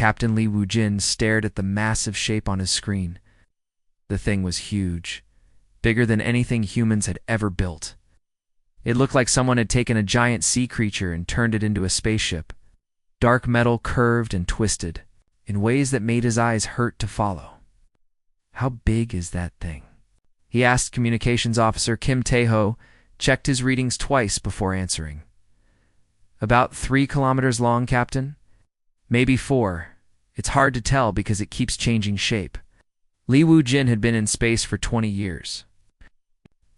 Captain Li Wujin stared at the massive shape on his screen. The thing was huge, bigger than anything humans had ever built. It looked like someone had taken a giant sea creature and turned it into a spaceship. Dark metal curved and twisted, in ways that made his eyes hurt to follow. "How big is that thing?" he asked Communications Officer Kim Tae-ho, checked his readings twice before answering. "About 3 kilometers long, Captain. Maybe 4. It's hard to tell because it keeps changing shape." Li Wujin had been in space for 20 years.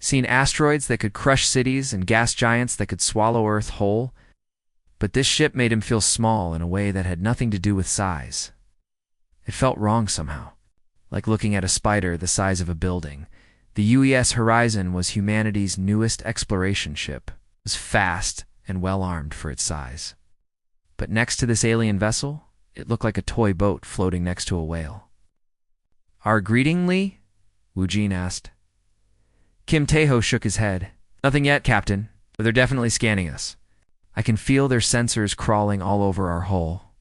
Seen asteroids that could crush cities and gas giants that could swallow Earth whole, but this ship made him feel small in a way that had nothing to do with size. It felt wrong somehow, like looking at a spider the size of a building. The UES Horizon was humanity's newest exploration ship. It was fast and well-armed for its size. But next to this alien vessel, it looked like a toy boat floating next to a whale. "Our greeting, Li?" Wujin asked. Kim Tae-ho shook his head. "Nothing yet, Captain, but they're definitely scanning us. I can feel their sensors crawling all over our hull."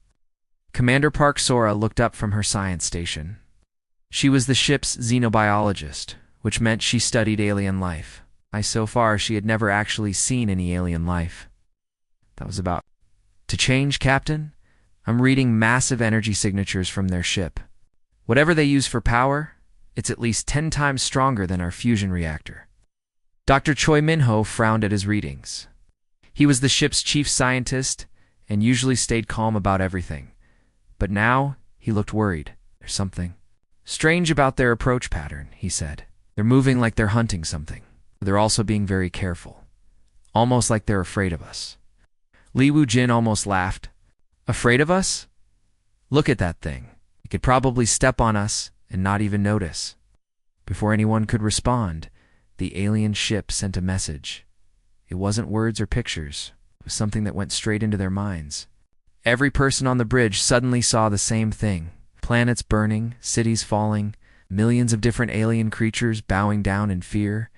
Commander Park Sora looked up from her science station. She was the ship's xenobiologist, which meant she studied alien life. So far, she had never actually seen any alien life. That was about to change, Captain. I'm reading massive energy signatures from their ship. Whatever they use for power, it's at least 10 times stronger than our fusion reactor. Dr. Choi Min-ho frowned at his readings. He was the ship's chief scientist and usually stayed calm about everything. But now, he looked worried. "There's something strange about their approach pattern," he said. "They're moving like they're hunting something. They're also being very careful. Almost like they're afraid of us." Li Wujin almost laughed. "Afraid of us? Look at that thing. It could probably step on us and not even notice." Before anyone could respond, the alien ship sent a message. It wasn't words or pictures. It was something that went straight into their minds. Every person on the bridge suddenly saw the same thing. Planets burning, cities falling, millions of different alien creatures bowing down in fear.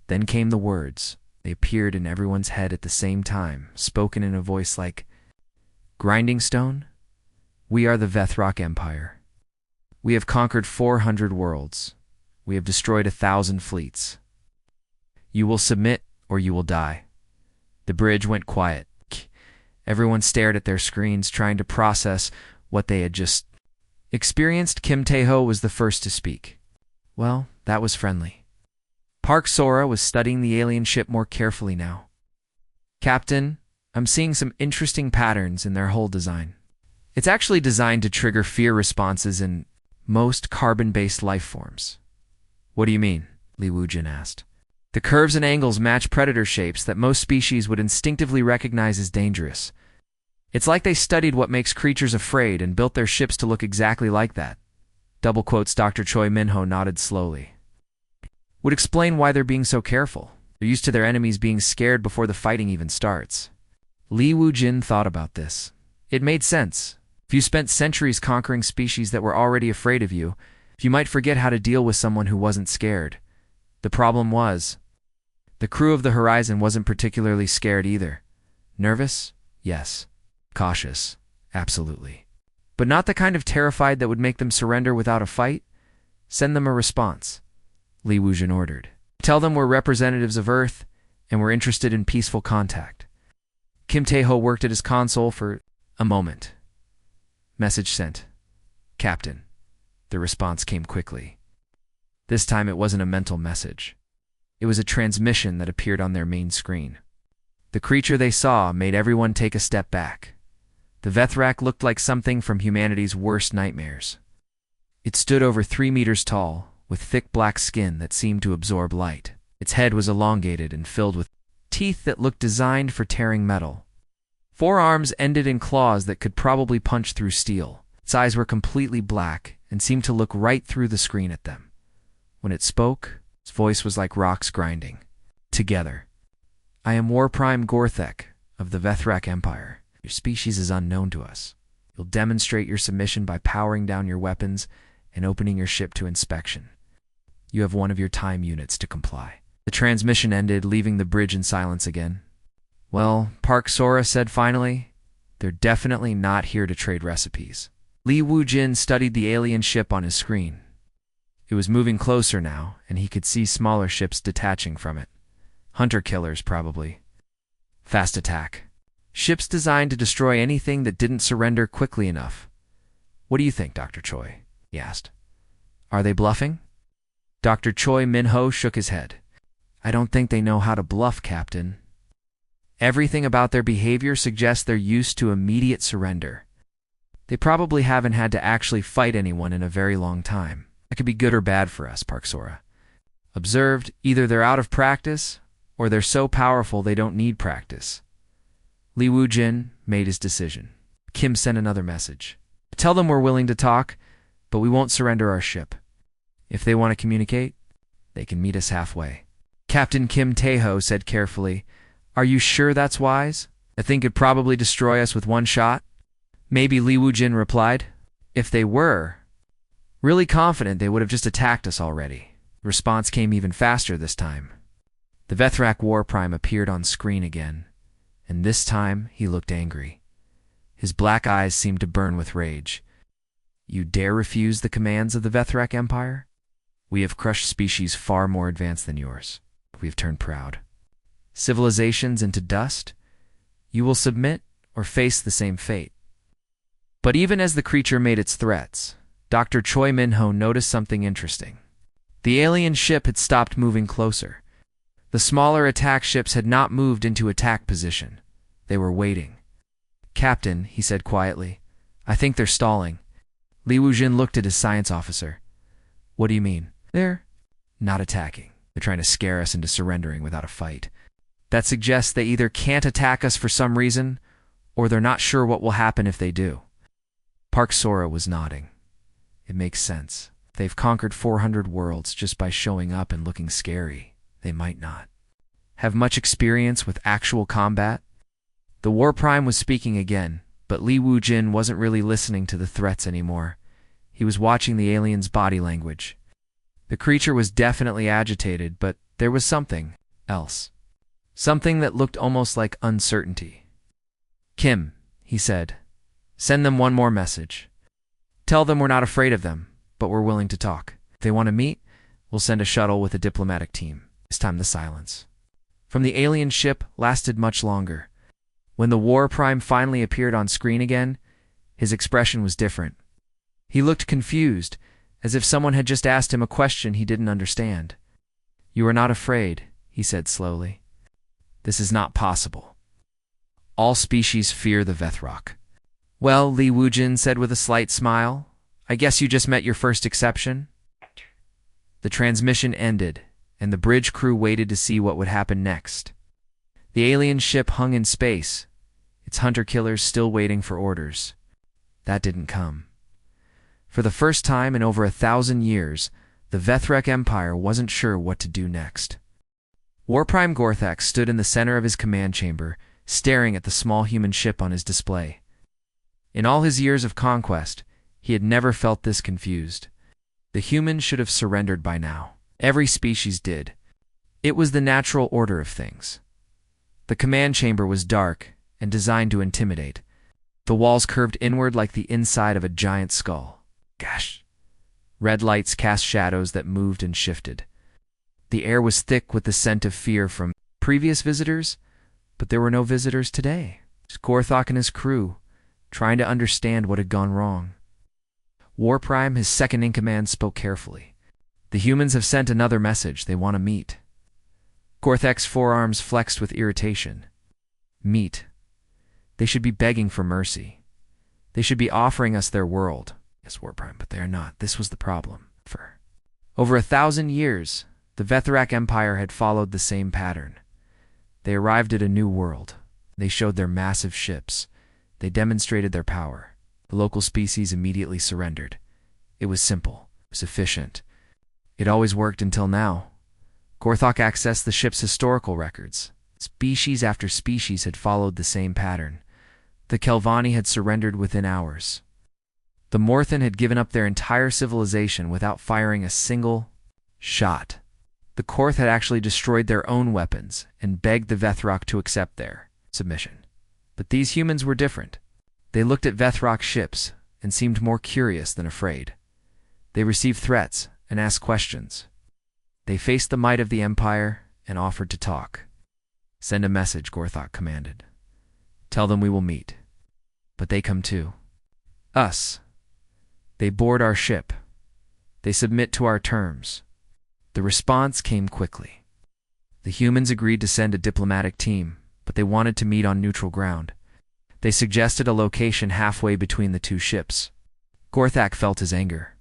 Then came the words. They appeared in everyone's head at the same time, spoken in a voice like, "Grinding stone? We are the Vethrock Empire. We have conquered 400 worlds. We have destroyed 1,000 fleets. You will submit or you will die." The bridge went quiet. Everyone stared at their screens, trying to process what they had just experienced. Kim Tae-ho was the first to speak. "Well, that was friendly." Park Sora was studying the alien ship more carefully now. "Captain, I'm seeing some interesting patterns in their hull design. It's actually designed to trigger fear responses in most carbon-based life forms." "What do you mean?" Li Wujin asked. "The curves and angles match predator shapes that most species would instinctively recognize as dangerous. It's like they studied what makes creatures afraid and built their ships to look exactly like that." Double quotes. Dr. Choi Min-ho nodded slowly. "Would explain why they're being so careful. They're used to their enemies being scared before the fighting even starts." Li Wujin thought about this. It made sense. If you spent centuries conquering species that were already afraid of you, you might forget how to deal with someone who wasn't scared. The problem was, the crew of the Horizon wasn't particularly scared either. Nervous? Yes. Cautious? Absolutely. But not the kind of terrified that would make them surrender without a fight. "Send them a response," Li Wujin ordered. "Tell them we're representatives of Earth and we're interested in peaceful contact." Kim Tae-ho worked at his console for a moment. "Message sent. Captain." The response came quickly. This time it wasn't a mental message. It was a transmission that appeared on their main screen. The creature they saw made everyone take a step back. The Vethrak looked like something from humanity's worst nightmares. It stood over 3 meters tall, with thick black skin that seemed to absorb light. Its head was elongated and filled with teeth that looked designed for tearing metal. 4 arms ended in claws that could probably punch through steel. Its eyes were completely black and seemed to look right through the screen at them. When it spoke, its voice was like rocks grinding together. "I am War Prime Gorthek of the Vethrak Empire. Your species is unknown to us. You'll demonstrate your submission by powering down your weapons and opening your ship to inspection. You have one of your time units to comply." The transmission ended, leaving the bridge in silence again. "Well," Park Sora said finally, "they're definitely not here to trade recipes." Li Wujin studied the alien ship on his screen. It was moving closer now, and he could see smaller ships detaching from it. Hunter-killers, probably. Fast attack. Ships designed to destroy anything that didn't surrender quickly enough. What do you think, Dr. Choi? He asked. Are they bluffing? Dr. Choi Min-ho shook his head. I don't think they know how to bluff, Captain. Everything about their behavior suggests they're used to immediate surrender. They probably haven't had to actually fight anyone in a very long time. That could be good or bad for us, Park Sora observed. Either they're out of practice, or they're so powerful they don't need practice. Li Wujin made his decision. Kim sent another message. Tell them we're willing to talk, but we won't surrender our ship. If they want to communicate, they can meet us halfway. Captain Kim Tae-ho said carefully, Are you sure that's wise? A thing could probably destroy us with one shot? Maybe, Li Wujin replied. If they were really confident, they would have just attacked us already. The response came even faster this time. The Vethrak War Prime appeared on screen again, and this time he looked angry. His black eyes seemed to burn with rage. You dare refuse the commands of the Vethrak Empire? We have crushed species far more advanced than yours. We have turned proud civilizations into dust. You will submit or face the same fate. But even as the creature made its threats, Dr. Choi Min-ho noticed something interesting. The alien ship had stopped moving closer. The smaller attack ships had not moved into attack position. They were waiting. Captain, he said quietly, I think they're stalling. Li Wujin looked at his science officer. What do you mean? They're not attacking. They're trying to scare us into surrendering without a fight. That suggests they either can't attack us for some reason, or they're not sure what will happen if they do. Park Sora was nodding. It makes sense. If they've conquered 400 worlds just by showing up and looking scary, they might not have much experience with actual combat. The War Prime was speaking again, but Li Wujin wasn't really listening to the threats anymore. He was watching the alien's body language. The creature was definitely agitated, but there was something else. Something that looked almost like uncertainty. Kim, he said, send them one more message. Tell them we're not afraid of them, but we're willing to talk. If they want to meet, we'll send a shuttle with a diplomatic team. This time the silence from the alien ship lasted much longer. When the War Prime finally appeared on screen again, his expression was different. He looked confused, as if someone had just asked him a question he didn't understand. You are not afraid, he said slowly. This is not possible. All species fear the Vethrak. Well, Li Wujin said with a slight smile, I guess you just met your first exception. The transmission ended, and the bridge crew waited to see what would happen next. The alien ship hung in space, its hunter-killers still waiting for orders. That didn't come. For the first time in over 1,000 years, the Vethrak Empire wasn't sure what to do next. War Prime Gorthak stood in the center of his command chamber, staring at the small human ship on his display. In all his years of conquest, he had never felt this confused. The humans should have surrendered by now. Every species did. It was the natural order of things. The command chamber was dark and designed to intimidate. The walls curved inward like the inside of a giant skull. Gosh. Red lights cast shadows that moved and shifted. The air was thick with the scent of fear from previous visitors, but there were no visitors today. Gorthok and his crew, trying to understand what had gone wrong. War Prime, his second-in-command, spoke carefully. The humans have sent another message. They want to meet. Gorthak's forearms flexed with irritation. Meet. They should be begging for mercy. They should be offering us their world. Yes, War Prime, but they are not. This was the problem. For over 1,000 years, the Vethrak Empire had followed the same pattern. They arrived at a new world. They showed their massive ships. They demonstrated their power. The local species immediately surrendered. It was simple. It was efficient. It always worked until now. Gorthok accessed the ship's historical records. Species after species had followed the same pattern. The Kelvani had surrendered within hours. The Morthan had given up their entire civilization without firing a single shot. The Korth had actually destroyed their own weapons and begged the Vethrak to accept their submission. But these humans were different. They looked at Vethrak ships and seemed more curious than afraid. They received threats and asked questions. They faced the might of the Empire and offered to talk. "Send a message," Gorthok commanded. "Tell them we will meet. But they come too. Us. They board our ship. They submit to our terms." The response came quickly. The humans agreed to send a diplomatic team, but they wanted to meet on neutral ground. They suggested a location halfway between the two ships. Gorthok felt his anger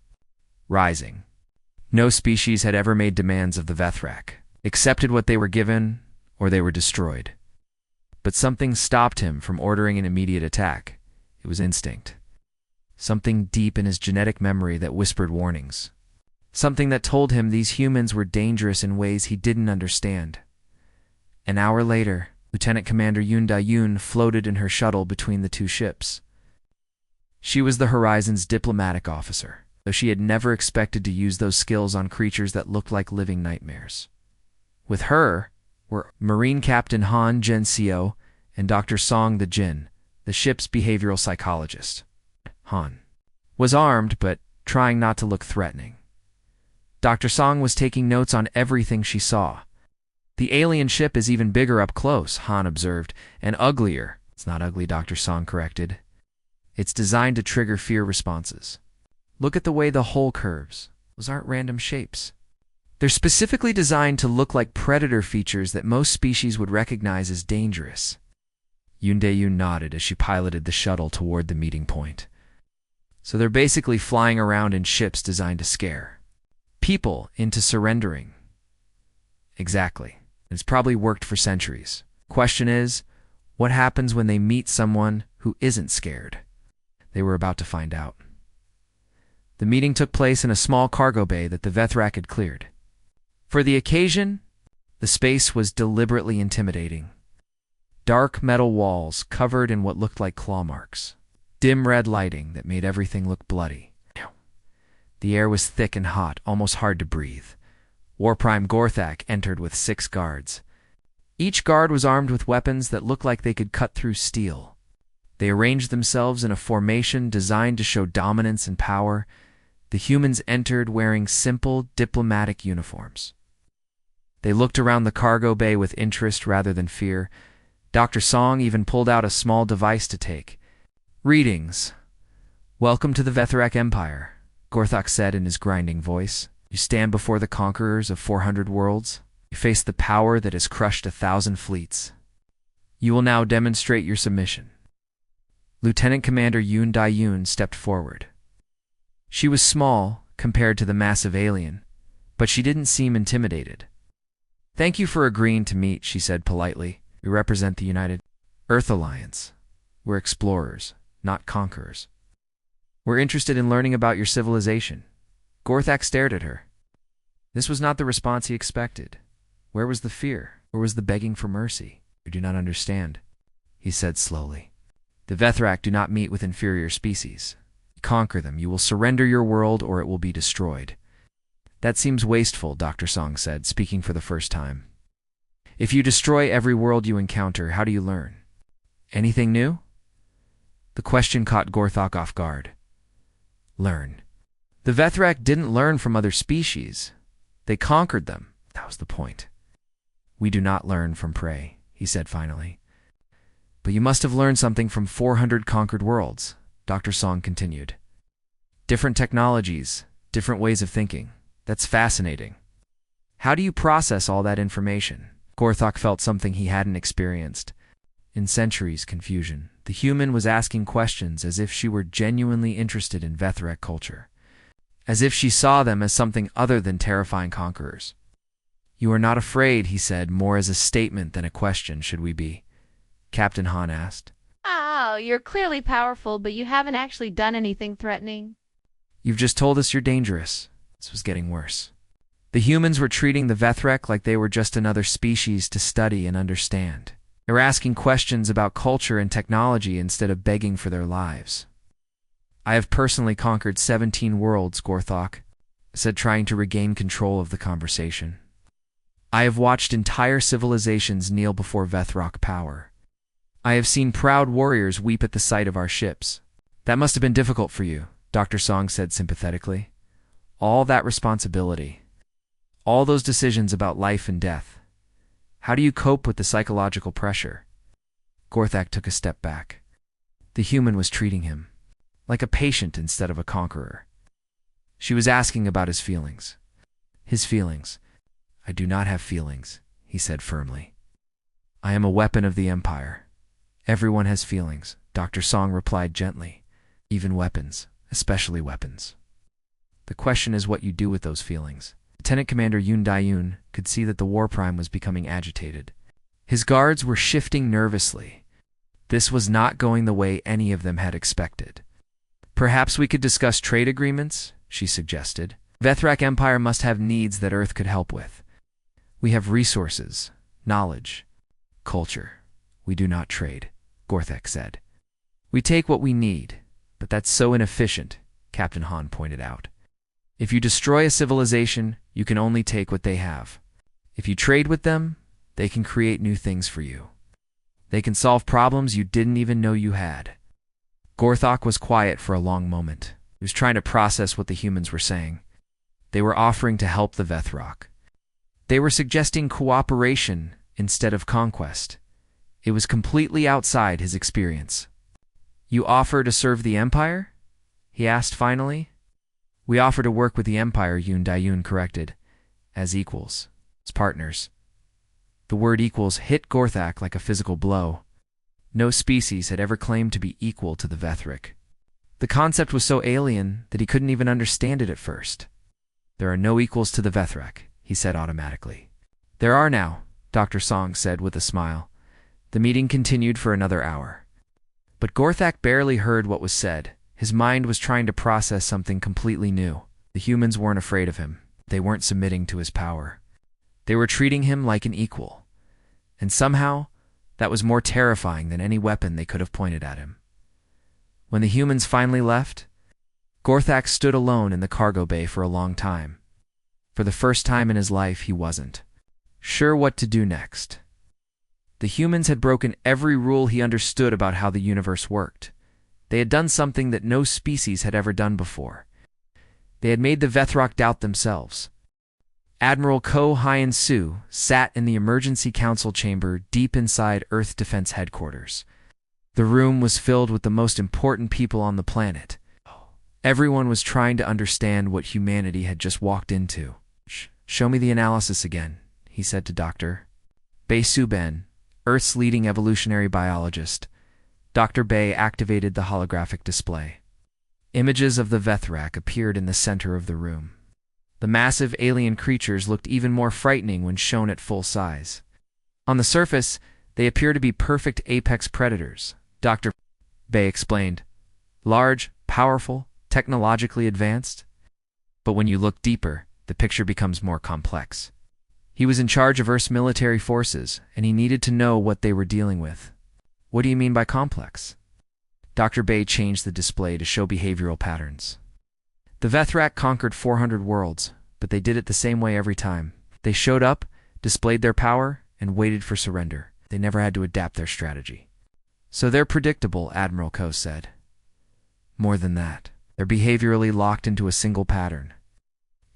rising. No species had ever made demands of the Vethrak, accepted what they were given, or they were destroyed. But something stopped him from ordering an immediate attack. It was instinct. Something deep in his genetic memory that whispered warnings. Something that told him these humans were dangerous in ways he didn't understand. An hour later, Lieutenant Commander Yoon Da-yoon floated in her shuttle between the two ships. She was the Horizon's diplomatic officer, though she had never expected to use those skills on creatures that looked like living nightmares. With her were Marine Captain Han Jin-seo and Dr. Song the Jin, the ship's behavioral psychologist. Han was armed, but trying not to look threatening. Dr. Song was taking notes on everything she saw. "The alien ship is even bigger up close," Han observed, "and uglier." "It's not ugly," Dr. Song corrected. "It's designed to trigger fear responses. Look at the way the hull curves. Those aren't random shapes. They're specifically designed to look like predator features that most species would recognize as dangerous." Yoon Da-yoon nodded as she piloted the shuttle toward the meeting point. "So they're basically flying around in ships designed to scare people into surrendering." "Exactly. It's probably worked for centuries. Question is, what happens when they meet someone who isn't scared?" They were about to find out. The meeting took place in a small cargo bay that the Vethrak had cleared. For the occasion, the space was deliberately intimidating. Dark metal walls covered in what looked like claw marks. Dim red lighting that made everything look bloody. The air was thick and hot, almost hard to breathe. War Prime Gorthok entered with 6 guards. Each guard was armed with weapons that looked like they could cut through steel. They arranged themselves in a formation designed to show dominance and power. The humans entered wearing simple diplomatic uniforms. They looked around the cargo bay with interest rather than fear. Dr. Song even pulled out a small device to take. "Readings. Welcome to the Vethrak Empire," Gorthok said in his grinding voice. "You stand before the conquerors of 400 worlds. You face the power that has crushed 1,000 fleets. You will now demonstrate your submission." Lieutenant Commander Yoon Da-yoon stepped forward. She was small compared to the massive alien, but she didn't seem intimidated. "Thank you for agreeing to meet," she said politely. "We represent the United Earth Alliance. We're explorers, not conquerors. We're interested in learning about your civilization." Gorthok stared at her. This was not the response he expected. Where was the fear? Where was the begging for mercy? "You do not understand," he said slowly. "The Vethrak do not meet with inferior species. You conquer them, you will surrender your world or it will be destroyed." "That seems wasteful," Dr. Song said, speaking for the first time. "If you destroy every world you encounter, how do you learn? Anything new?" The question caught Gorthok off guard. Learn. The Vethrak didn't learn from other species. They conquered them. That was the point. "We do not learn from prey," he said finally. "But you must have learned something from 400 conquered worlds," Dr. Song continued. "Different technologies, different ways of thinking. That's fascinating. How do you process all that information?" Gorthok felt something he hadn't experienced. In centuries, confusion. The human was asking questions as if she were genuinely interested in Vethrak culture. As if she saw them as something other than terrifying conquerors. "You are not afraid," he said, more as a statement than a question, "should we be?" Captain Han asked. Oh, you're clearly powerful, but you haven't actually done anything threatening. "You've just told us you're dangerous." This was getting worse. The humans were treating the Vethrak like they were just another species to study and understand. They were asking questions about culture and technology instead of begging for their lives. "I have personally conquered 17 worlds," Gorthok said, trying to regain control of the conversation. "I have watched entire civilizations kneel before Vethrak power. I have seen proud warriors weep at the sight of our ships. That must have been difficult for you, Dr. Song said sympathetically. All that responsibility. All those decisions about life and death. How do you cope with the psychological pressure? Gorthak took a step back. The human was treating him like a patient instead of a conqueror. She was asking about his feelings. His feelings. I do not have feelings, he said firmly. I am a weapon of the Empire. Everyone has feelings, Dr. Song replied gently. Even weapons, especially weapons. The question is what you do with those feelings. Lieutenant Commander Yoon Dae-yoon could see that the war prime was becoming agitated. His guards were shifting nervously. This was not going the way any of them had expected. Perhaps we could discuss trade agreements, she suggested. Vethrak Empire must have needs that Earth could help with. We have resources, knowledge, culture. We do not trade, Gorthak said. We take what we need, but that's so inefficient, Captain Han pointed out. If you destroy a civilization, you can only take what they have. If you trade with them, they can create new things for you. They can solve problems you didn't even know you had. Gorthak was quiet for a long moment. He was trying to process what the humans were saying. They were offering to help the Vethrak. They were suggesting cooperation instead of conquest. It was completely outside his experience. You offer to serve the Empire? He asked finally. We offer to work with the Empire, Yoon Dae-yoon corrected, as equals, as partners. The word equals hit Gorthak like a physical blow. No species had ever claimed to be equal to the Vethrak. The concept was so alien that he couldn't even understand it at first. There are no equals to the Vethrak, he said automatically. There are now, Dr. Song said with a smile. The meeting continued for another hour. But Gorthak barely heard what was said. His mind was trying to process something completely new. The humans weren't afraid of him. They weren't submitting to his power. They were treating him like an equal. And somehow, that was more terrifying than any weapon they could have pointed at him. When the humans finally left, Gorthak stood alone in the cargo bay for a long time. For the first time in his life, he wasn't sure what to do next. The humans had broken every rule he understood about how the universe worked. They had done something that no species had ever done before. They had made the Vethrak doubt themselves. Admiral Ko Hyun-soo sat in the emergency council chamber deep inside Earth Defense Headquarters. The room was filled with the most important people on the planet. Everyone was trying to understand what humanity had just walked into. Show me the analysis again, he said to Dr. Bae Soo-ben, Earth's leading evolutionary biologist. Dr. Bae activated the holographic display. Images of the Vethrak appeared in the center of the room. The massive alien creatures looked even more frightening when shown at full size. On the surface, they appear to be perfect apex predators, Dr. Bae explained. Large, powerful, technologically advanced. But when you look deeper, the picture becomes more complex. He was in charge of Earth's military forces, and he needed to know what they were dealing with. What do you mean by complex? Dr. Bae changed the display to show behavioral patterns. The Vethrak conquered 400 worlds, but they did it the same way every time. They showed up, displayed their power, and waited for surrender. They never had to adapt their strategy. So they're predictable, Admiral Ko said. More than that, they're behaviorally locked into a single pattern.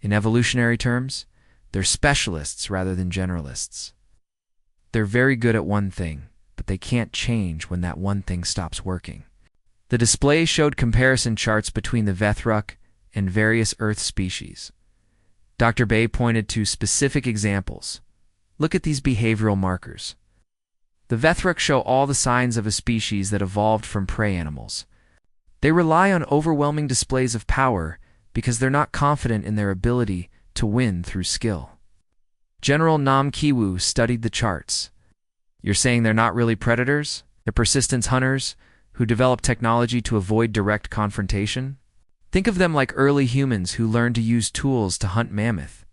In evolutionary terms, they're specialists rather than generalists. They're very good at one thing, but they can't change when that one thing stops working. The display showed comparison charts between the Vethrak and various Earth species. Dr. Bae pointed to specific examples. Look at these behavioral markers. The Vethrak show all the signs of a species that evolved from prey animals. They rely on overwhelming displays of power because they're not confident in their ability to win through skill. General Nam Ki-woo studied the charts. You're saying they're not really predators? They're persistence hunters who develop technology to avoid direct confrontation? Think of them like early humans who learned to use tools to hunt mammoth.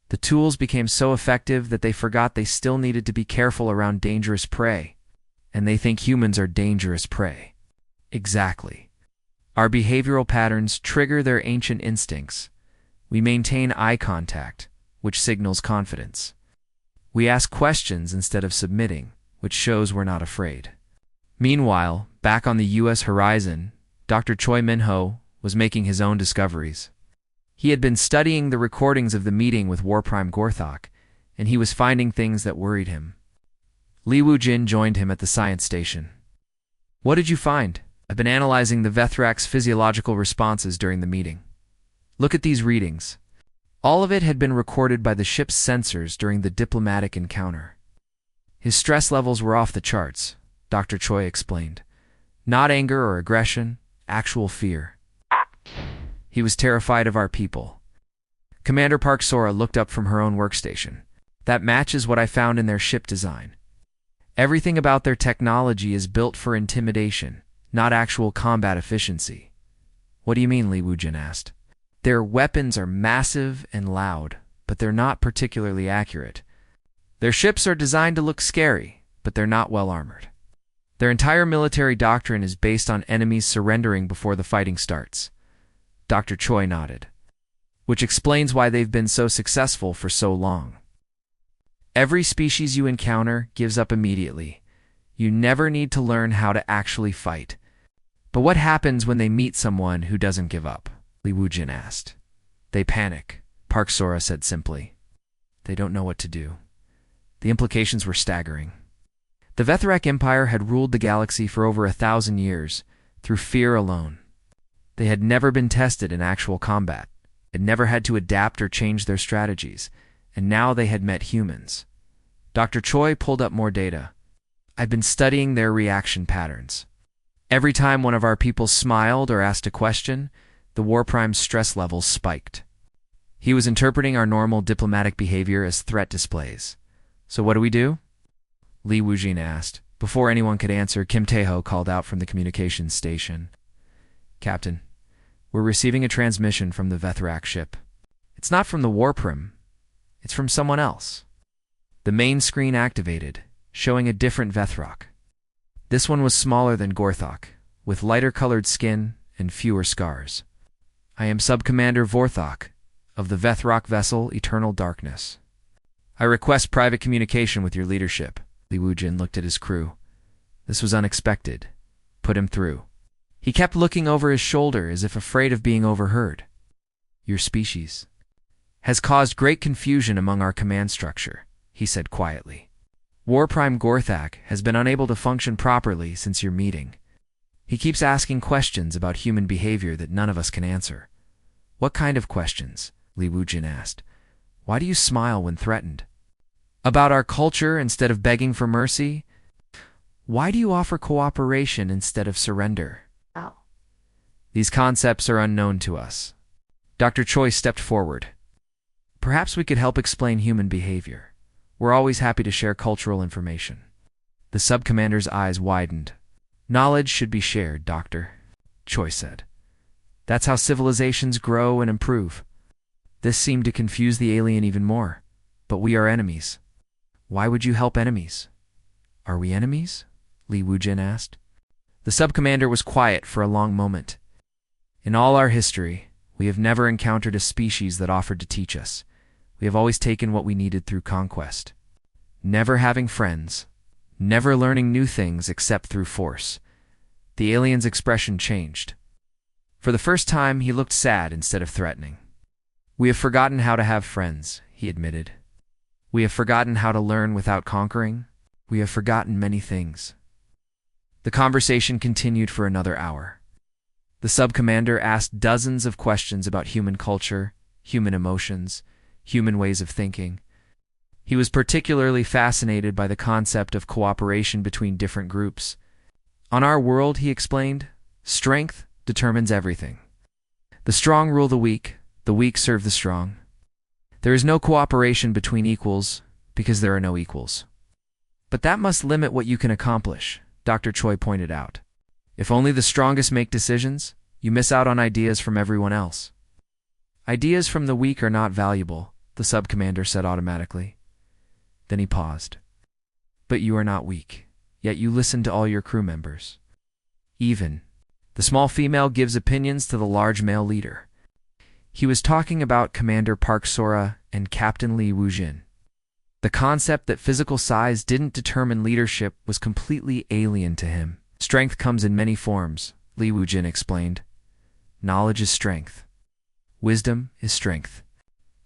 The tools became so effective that they forgot they still needed to be careful around dangerous prey, and they think humans are dangerous prey. Exactly. Our behavioral patterns trigger their ancient instincts. We maintain eye contact, which signals confidence. We ask questions instead of submitting, which shows we're not afraid. Meanwhile, back on the U.S. horizon, Dr. Choi Min-ho was making his own discoveries. He had been studying the recordings of the meeting with War Prime Gorthok, and he was finding things that worried him. Li Wujin joined him at the science station. "What did you find?" "I've been analyzing the Vethrak's physiological responses during the meeting. Look at these readings." All of it had been recorded by the ship's sensors during the diplomatic encounter. "His stress levels were off the charts," Dr. Choi explained. "Not anger or aggression, actual fear. He was terrified of our people." Commander Park Sora looked up from her own workstation. "That matches what I found in their ship design. Everything about their technology is built for intimidation, not actual combat efficiency." "What do you mean?" Li Wujin asked. "Their weapons are massive and loud, but they're not particularly accurate. Their ships are designed to look scary, but they're not well armored. Their entire military doctrine is based on enemies surrendering before the fighting starts." Dr. Choi nodded. "Which explains why they've been so successful for so long. Every species you encounter gives up immediately. You never need to learn how to actually fight." "But what happens when they meet someone who doesn't give up?" Li Wujin asked. "They panic," Park Sora said simply. "They don't know what to do." The implications were staggering. The Vethrak Empire had ruled the galaxy for over 1,000 years, through fear alone. They had never been tested in actual combat, had never had to adapt or change their strategies, and now they had met humans. Dr. Choi pulled up more data. "I've been studying their reaction patterns. Every time one of our people smiled or asked a question, the War Prime's stress levels spiked. He was interpreting our normal diplomatic behavior as threat displays." "So what do we do?" Li Wujin asked. Before anyone could answer, Kim Tae-ho called out from the communications station. "Captain, we're receiving a transmission from the Vethrak ship. It's not from the War Prime. It's from someone else." The main screen activated, showing a different Vethrak. This one was smaller than Gorthok, with lighter-colored skin and fewer scars. "I am Sub-Commander Vorthok, of the Vethrak vessel Eternal Darkness. I request private communication with your leadership." Li Wujin looked at his crew. This was unexpected. "Put him through." He kept looking over his shoulder as if afraid of being overheard. "Your species has caused great confusion among our command structure," he said quietly. "War Prime Gorthak has been unable to function properly since your meeting. He keeps asking questions about human behavior that none of us can answer." "What kind of questions?" Li Wujin asked. "Why do you smile when threatened?" "About our culture instead of begging for mercy? Why do you offer cooperation instead of surrender?" Oh. "These concepts are unknown to us." Dr. Choi stepped forward. "Perhaps we could help explain human behavior. We're always happy to share cultural information." The sub-commander's eyes widened. "Knowledge should be shared, Doctor," Choi said. "That's how civilizations grow and improve." This seemed to confuse the alien even more. "But we are enemies." "Why would you help enemies?" "Are we enemies?" Li Wujin asked. The sub-commander was quiet for a long moment. "In all our history, we have never encountered a species that offered to teach us. We have always taken what we needed through conquest. Never having friends, never learning new things except through force." The alien's expression changed. For the first time, he looked sad instead of threatening. "We have forgotten how to have friends," he admitted. "We have forgotten how to learn without conquering. We have forgotten many things." The conversation continued for another hour. The sub-commander asked dozens of questions about human culture, human emotions, human ways of thinking. He was particularly fascinated by the concept of cooperation between different groups. "On our world," he explained, "strength determines everything. The strong rule the weak serve the strong. There is no cooperation between equals because there are no equals." "But that must limit what you can accomplish," Dr. Choi pointed out. "If only the strongest make decisions, you miss out on ideas from everyone else." "Ideas from the weak are not valuable," the sub-commander said automatically. Then he paused. "But you are not weak, yet you listen to all your crew members. Even the small female gives opinions to the large male leader." He was talking about Commander Park Sora and Captain Li Wujin. The concept that physical size didn't determine leadership was completely alien to him. Strength comes in many forms, Li Wujin explained. Knowledge is strength. Wisdom is strength.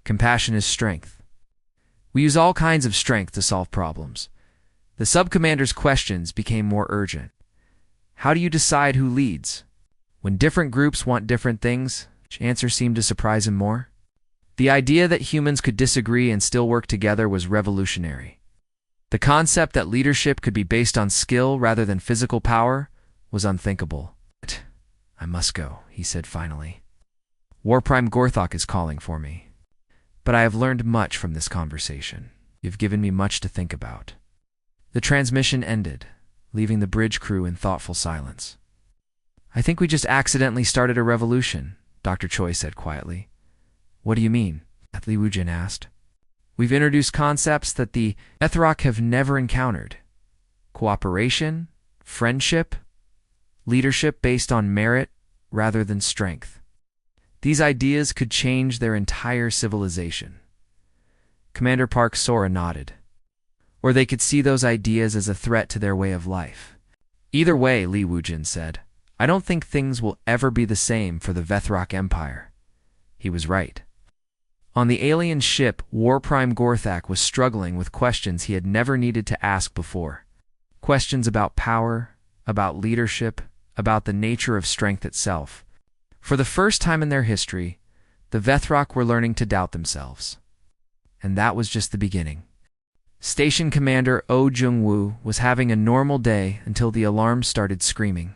Compassion is strength. We use all kinds of strength to solve problems. The sub-commander's questions became more urgent. How do you decide who leads? When different groups want different things, which answer seemed to surprise him more? The idea that humans could disagree and still work together was revolutionary. The concept that leadership could be based on skill rather than physical power was unthinkable. I must go, he said finally. War Prime Gorthok is calling for me. But I have learned much from this conversation. You've given me much to think about. The transmission ended, leaving the bridge crew in thoughtful silence. I think we just accidentally started a revolution, Dr. Choi said quietly. What do you mean? Li Wujin asked. We've introduced concepts that the Ethrock have never encountered. Cooperation, friendship, leadership based on merit rather than strength. These ideas could change their entire civilization. Commander Park Sora nodded. Or they could see those ideas as a threat to their way of life. Either way, Li Wujin said, I don't think things will ever be the same for the Vethrock Empire. He was right. On the alien ship, War Prime Gorthak was struggling with questions he had never needed to ask before. Questions about power, about leadership, about the nature of strength itself. For the first time in their history, the Vethrock were learning to doubt themselves. And that was just the beginning. Station Commander Oh Jung-woo was having a normal day until the alarm started screaming.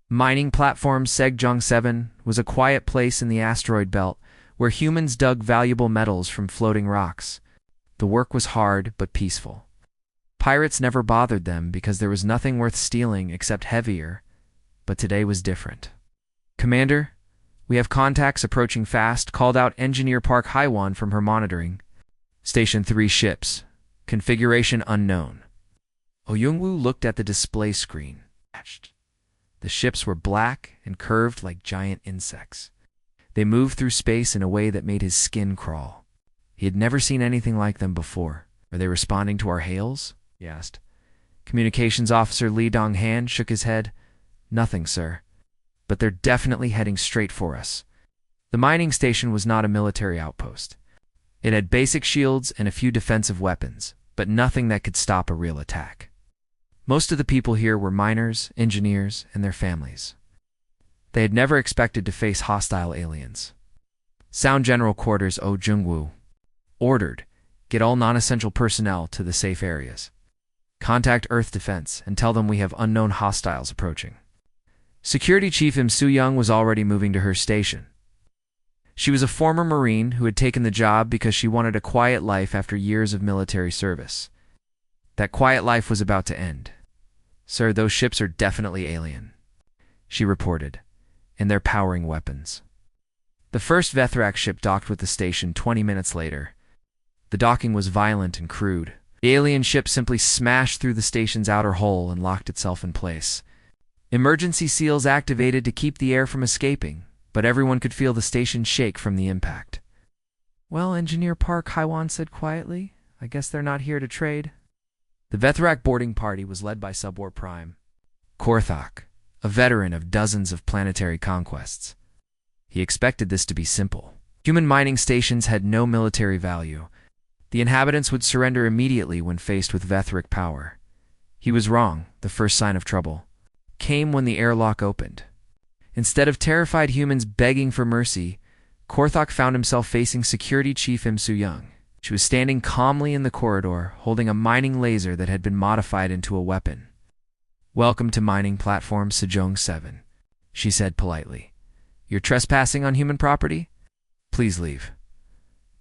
Mining platform Segjong 7 was a quiet place in the asteroid belt where humans dug valuable metals from floating rocks. The work was hard but peaceful. Pirates never bothered them because there was nothing worth stealing except heavier, but today was different. Commander, we have contacts approaching fast, called out Engineer Park Haiwan from her monitoring. Station 3 ships. Configuration unknown. Oh Jung-woo looked at the display screen. The ships were black and curved like giant insects. They moved through space in a way that made his skin crawl. He had never seen anything like them before. Are they responding to our hails? He asked. Communications Officer Lee Dong-han shook his head. Nothing, sir. But they're definitely heading straight for us. The mining station was not a military outpost. It had basic shields and a few defensive weapons, but nothing that could stop a real attack. Most of the people here were miners, engineers, and their families. They had never expected to face hostile aliens. Sound General Quarters Oh Jung-woo. Ordered, get all non-essential personnel to the safe areas. Contact Earth Defense and tell them we have unknown hostiles approaching. Security Chief Im Soo-young was already moving to her station. She was a former Marine who had taken the job because she wanted a quiet life after years of military service. That quiet life was about to end. Sir, those ships are definitely alien, she reported, and they're powering weapons. The first Vethrak ship docked with the station 20 minutes later. The docking was violent and crude. The alien ship simply smashed through the station's outer hull and locked itself in place. Emergency seals activated to keep the air from escaping, but everyone could feel the station shake from the impact. Well, Engineer Park Haiwan said quietly, I guess they're not here to trade. The Vethrak boarding party was led by Subwar Prime Gorthok, a veteran of dozens of planetary conquests. He expected this to be simple. Human mining stations had no military value. The inhabitants would surrender immediately when faced with Vethric power. He was wrong. The first sign of trouble came when the airlock opened. Instead of terrified humans begging for mercy, Gorthok found himself facing Security Chief Im Soo-young. She was standing calmly in the corridor, holding a mining laser that had been modified into a weapon. Welcome to mining platform Sejong 7, she said politely. You're trespassing on human property? Please leave.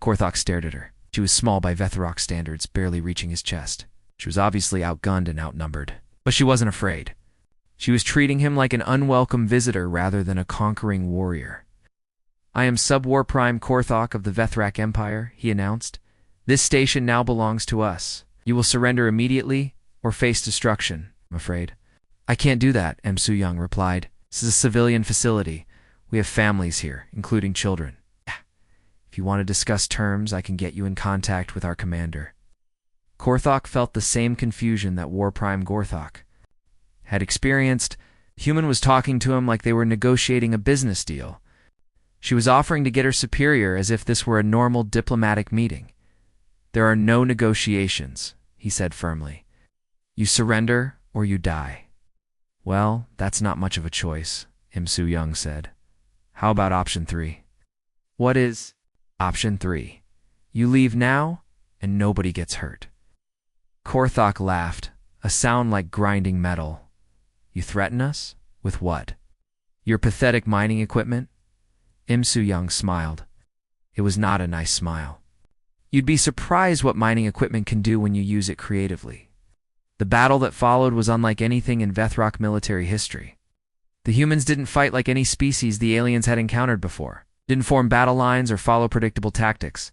Gorthok stared at her. She was small by Vethrock standards, barely reaching his chest. She was obviously outgunned and outnumbered. But she wasn't afraid. She was treating him like an unwelcome visitor rather than a conquering warrior. I am Subwar Prime Gorthok of the Vethrak Empire, he announced. This station now belongs to us. You will surrender immediately or face destruction, I'm afraid. I can't do that, Im Soo-young replied. This is a civilian facility. We have families here, including children. If you want to discuss terms, I can get you in contact with our commander. Gorthok felt the same confusion that War Prime Gorthok had experienced, The human was talking to him like they were negotiating a business deal. She was offering to get her superior as if this were a normal diplomatic meeting. "There are no negotiations," he said firmly. "You surrender or you die." "Well, that's not much of a choice," Im Soo-young said. "How about option 3? "What is option 3? "You leave now, and nobody gets hurt." Korthok laughed, a sound like grinding metal. "You threaten us? With what? Your pathetic mining equipment?" Im Soo-young smiled. It was not a nice smile. "You'd be surprised what mining equipment can do when you use it creatively." The battle that followed was unlike anything in Vethrock military history. The humans didn't fight like any species the aliens had encountered before, didn't form battle lines or follow predictable tactics.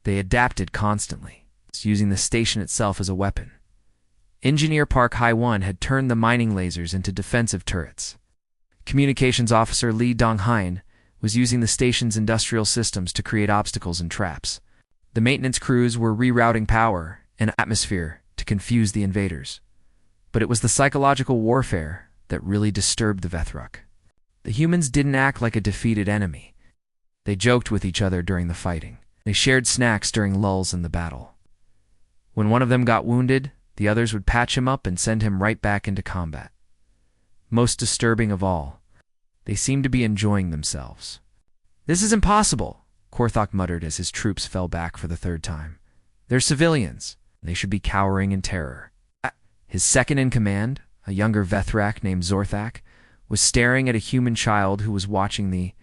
They adapted constantly, using the station itself as a weapon. Engineer Park Hai-1 had turned the mining lasers into defensive turrets. Communications officer Lee Dong-hein was using the station's industrial systems to create obstacles and traps. The maintenance crews were rerouting power and atmosphere to confuse the invaders. But it was the psychological warfare that really disturbed the Vethrock. The humans didn't act like a defeated enemy. They joked with each other during the fighting. They shared snacks during lulls in the battle. When one of them got wounded, the others would patch him up and send him right back into combat. Most disturbing of all, they seemed to be enjoying themselves. "This is impossible," Korthok muttered as his troops fell back for the third time. "They're civilians. They should be cowering in terror." His second-in-command, a younger Vethrak named Zorthak, was staring at a human child who was watching the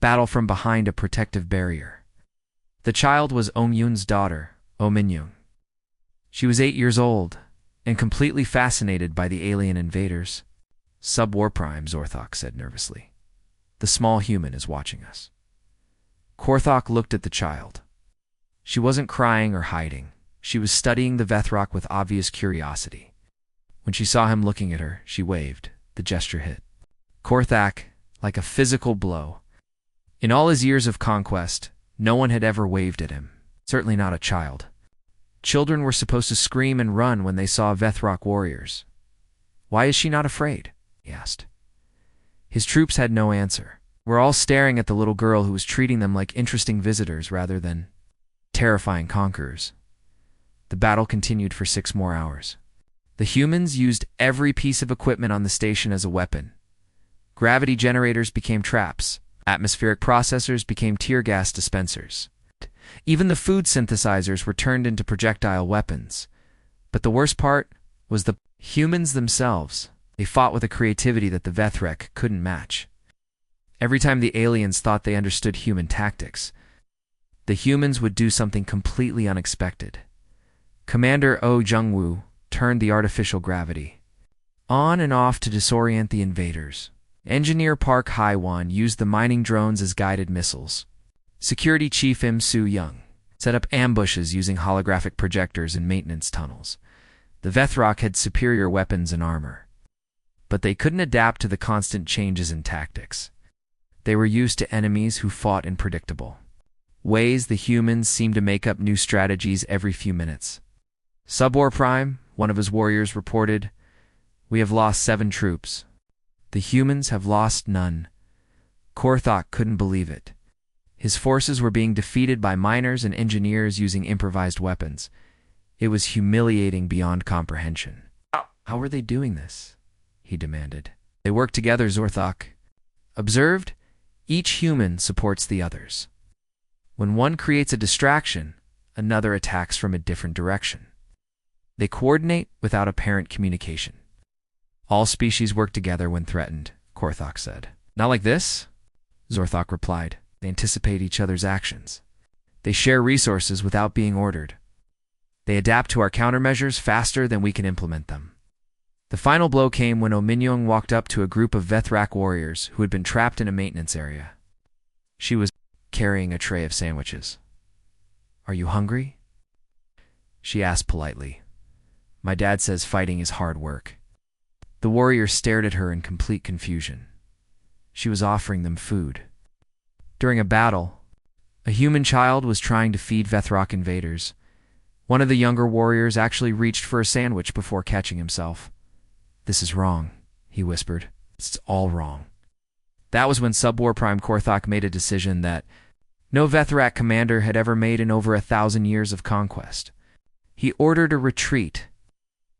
battle from behind a protective barrier. The child was Om-yoon's daughter, Oh-min-young. She was 8 years old and completely fascinated by the alien invaders. "Sub-War Prime," Zorthak said nervously. "The small human is watching us." Korthok looked at the child. She wasn't crying or hiding. She was studying the Vethrock with obvious curiosity. When she saw him looking at her, she waved. The gesture hit Korthok like a physical blow. In all his years of conquest, no one had ever waved at him, certainly not a child. Children were supposed to scream and run when they saw Vethrock warriors. "Why is she not afraid?" he asked. His troops had no answer. We're all staring at the little girl who was treating them like interesting visitors rather than terrifying conquerors. The battle continued for 6 more hours. The humans used every piece of equipment on the station as a weapon. Gravity generators became traps. Atmospheric processors became tear gas dispensers. Even the food synthesizers were turned into projectile weapons. But the worst part was the humans themselves. They fought with a creativity that the Vethrock couldn't match. Every time the aliens thought they understood human tactics, the humans would do something completely unexpected. Commander Oh Jung-woo turned the artificial gravity on and off to disorient the invaders. Engineer Park Hai-1 used the mining drones as guided missiles. Security Chief Im Soo-young set up ambushes using holographic projectors in maintenance tunnels. The Vethrock had superior weapons and armor, but they couldn't adapt to the constant changes in tactics. They were used to enemies who fought in predictable ways. The humans seemed to make up new strategies every few minutes. "Sub-War Prime," one of his warriors reported, "We have lost 7 troops. The humans have lost none." Korthok couldn't believe it. His forces were being defeated by miners and engineers using improvised weapons. It was humiliating beyond comprehension. "How were they doing this?" he demanded. "They work together," Zorthak observed. "Each human supports the others. When one creates a distraction, another attacks from a different direction. They coordinate without apparent communication. All species work together when threatened," Korthok said. "Not like this," Zorthak replied. "They anticipate each other's actions. They share resources without being ordered. They adapt to our countermeasures faster than we can implement them." The final blow came when Oh-min-young walked up to a group of Vethrock warriors who had been trapped in a maintenance area. She was carrying a tray of sandwiches. "Are you hungry?" she asked politely. "My dad says fighting is hard work." The warrior stared at her in complete confusion. She was offering them food. During a battle, a human child was trying to feed Vethrock invaders. One of the younger warriors actually reached for a sandwich before catching himself. "This is wrong," he whispered. It's all wrong. That was when Subwar Prime Korthok made a decision that no Vethrak commander had ever made in over 1,000 years of conquest. He ordered a retreat.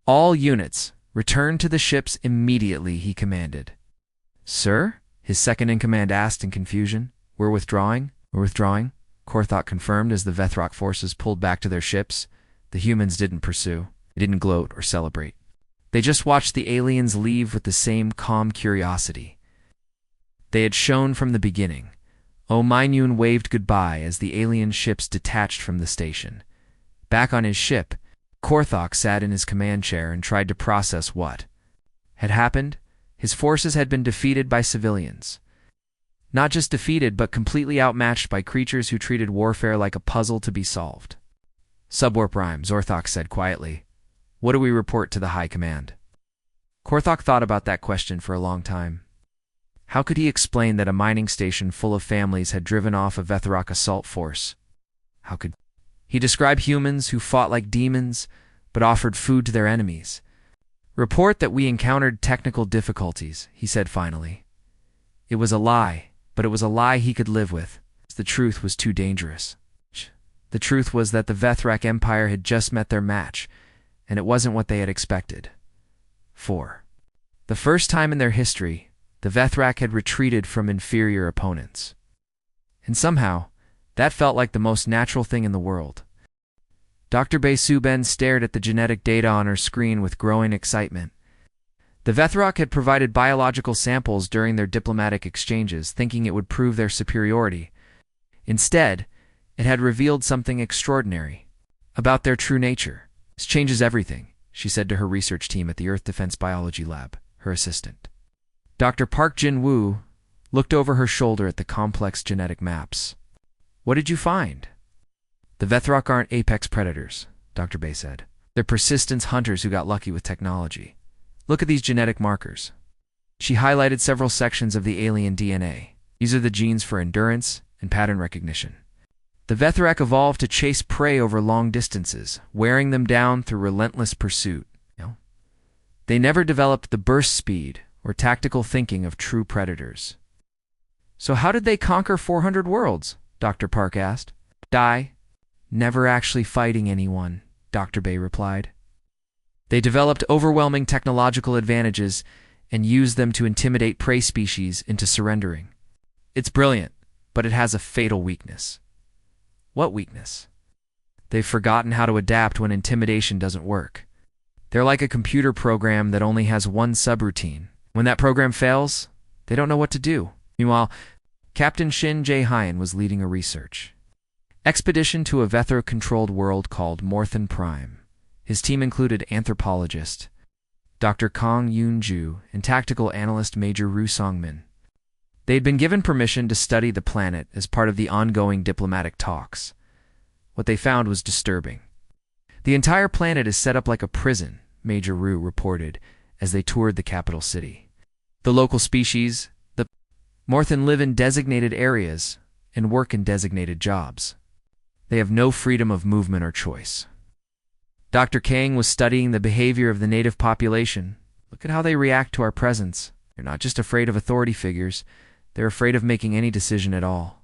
All units, return to the ships immediately, he commanded. Sir? His second-in-command asked in confusion. We're withdrawing? We're withdrawing, Korthok confirmed as the Vethrak forces pulled back to their ships. The humans didn't pursue. They didn't gloat or celebrate. They just watched the aliens leave with the same calm curiosity they had shown from the beginning. O'Minun waved goodbye as the alien ships detached from the station. Back on his ship, Korthok sat in his command chair and tried to process what had happened. His forces had been defeated by civilians. Not just defeated, but completely outmatched by creatures who treated warfare like a puzzle to be solved. Subwar Prime, Zorthok said quietly. What do we report to the High Command? Korthok thought about that question for a long time. How could he explain that a mining station full of families had driven off a Vethrak assault force? How could he describe humans who fought like demons but offered food to their enemies? Report that we encountered technical difficulties, he said finally. It was a lie, but it was a lie he could live with. The truth was too dangerous. The truth was that the Vethrak Empire had just met their match, and it wasn't what they had expected. 4. The first time in their history, the Vethrak had retreated from inferior opponents. And somehow, that felt like the most natural thing in the world. Dr. Beisuben stared at the genetic data on her screen with growing excitement. The Vethrak had provided biological samples during their diplomatic exchanges, thinking it would prove their superiority. Instead, it had revealed something extraordinary about their true nature. This changes everything, she said to her research team at the Earth Defense Biology Lab, her assistant. Dr. Park Jin-woo looked over her shoulder at the complex genetic maps. What did you find? The Vethrak aren't apex predators, Dr. Bay said. They're persistence hunters who got lucky with technology. Look at these genetic markers. She highlighted several sections of the alien DNA. These are the genes for endurance and pattern recognition. The Vethrak evolved to chase prey over long distances, wearing them down through relentless pursuit. They never developed the burst speed or tactical thinking of true predators. So how did they conquer 400 worlds? Dr. Park asked. Die. Never actually fighting anyone, Dr. Bay replied. They developed overwhelming technological advantages and used them to intimidate prey species into surrendering. It's brilliant, but it has a fatal weakness. What weakness? They've forgotten how to adapt when intimidation doesn't work. They're like a computer program that only has one subroutine. When that program fails, they don't know what to do. Meanwhile, Captain Shin Jae-hyun was leading a research expedition to a Vethra-controlled world called Morthan Prime. His team included anthropologist Dr. Kong Yoon-ju and tactical analyst Major Ru Song-min. They had been given permission to study the planet as part of the ongoing diplomatic talks. What they found was disturbing. The entire planet is set up like a prison, Major Ru reported as they toured the capital city. The local species, the Morthan, live in designated areas and work in designated jobs. They have no freedom of movement or choice. Dr. Kang was studying the behavior of the native population. Look at how they react to our presence. They're not just afraid of authority figures, they're afraid of making any decision at all.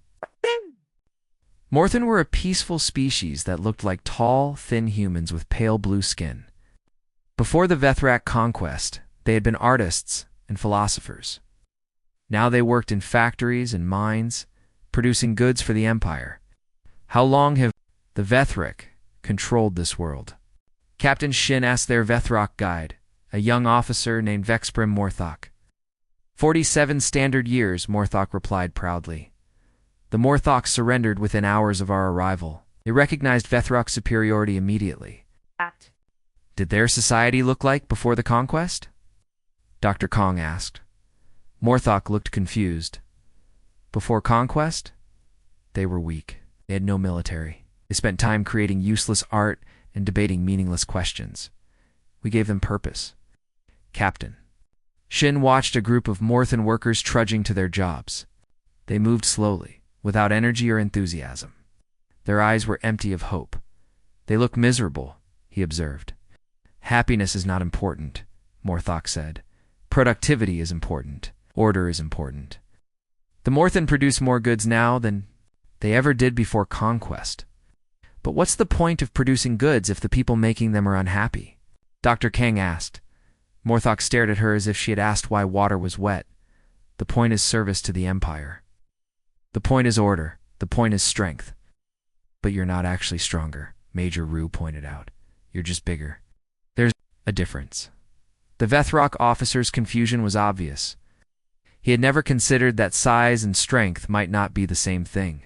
Morthan were a peaceful species that looked like tall, thin humans with pale blue skin. Before the Vethrak conquest, they had been artists and philosophers. Now they worked in factories and mines, producing goods for the Empire. How long have the Vethrak controlled this world? Captain Shin asked their Vethrak guide, a young officer named Vexprim Morthok. 47 standard years, Morthok replied proudly. The Morthoks surrendered within hours of our arrival. They recognized Vethrak's superiority immediately. Did their society look like before the conquest? Dr. Kong asked. Morthok looked confused. Before conquest? They were weak. They had no military. They spent time creating useless art and debating meaningless questions. We gave them purpose. Captain. Shin watched a group of Morthan workers trudging to their jobs. They moved slowly, without energy or enthusiasm. Their eyes were empty of hope. They looked miserable, he observed. Happiness is not important, Morthok said. Productivity is important. Order is important. The Morthen produce more goods now than they ever did before conquest. But what's the point of producing goods if the people making them are unhappy? Dr. Kang asked. Morthok stared at her as if she had asked why water was wet. The point is service to the Empire. The point is order. The point is strength. But you're not actually stronger, Major Rue pointed out. You're just bigger. There's a difference. The Vethrock officer's confusion was obvious. He had never considered that size and strength might not be the same thing.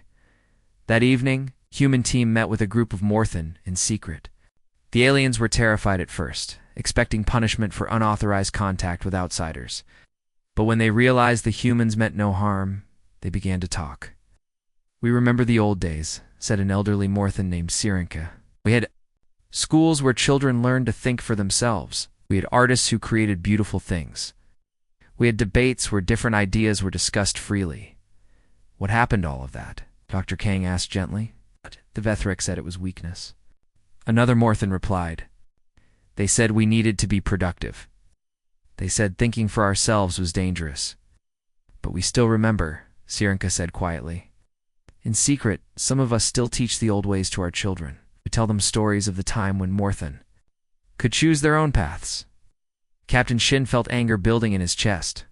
That evening, human team met with a group of Morthen in secret. The aliens were terrified at first, expecting punishment for unauthorized contact with outsiders. But when they realized the humans meant no harm, they began to talk. We remember the old days, said an elderly Morthen named Sirenka. We had schools where children learned to think for themselves. We had artists who created beautiful things. We had debates where different ideas were discussed freely. What happened to all of that? Dr. Kang asked gently. The Vethric said it was weakness. Another Morthen replied. They said we needed to be productive. They said thinking for ourselves was dangerous. But we still remember, Sirenka said quietly. In secret, some of us still teach the old ways to our children. We tell them stories of the time when Morthen could choose their own paths. Captain Shin felt anger building in his chest.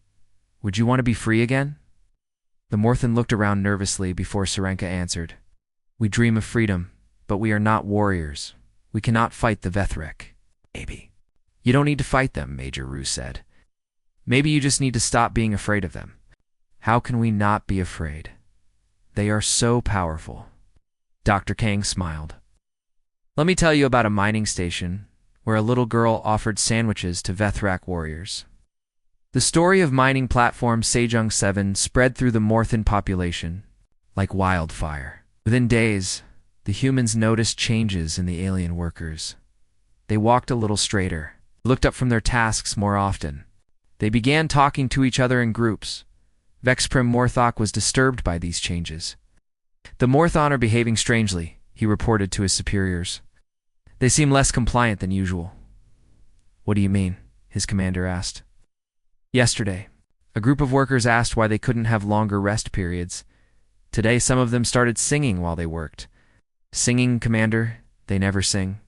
Would you want to be free again? The Morthen looked around nervously before Sirenka answered. We dream of freedom, but we are not warriors. We cannot fight the Vethric. Maybe. You don't need to fight them, Major Rue said. Maybe you just need to stop being afraid of them. How can we not be afraid? They are so powerful. Dr. Kang smiled. Let me tell you about a mining station where a little girl offered sandwiches to Vethrak warriors. The story of mining platform Sejong 7 spread through the Morthen population like wildfire. Within days, the humans noticed changes in the alien workers. They walked a little straighter, looked up from their tasks more often. They began talking to each other in groups. Vexprim Morthok was disturbed by these changes. The Morthon are behaving strangely, he reported to his superiors. They seem less compliant than usual. What do you mean? His commander asked. Yesterday, a group of workers asked why they couldn't have longer rest periods. Today, some of them started singing while they worked. Singing, Commander? They never sing.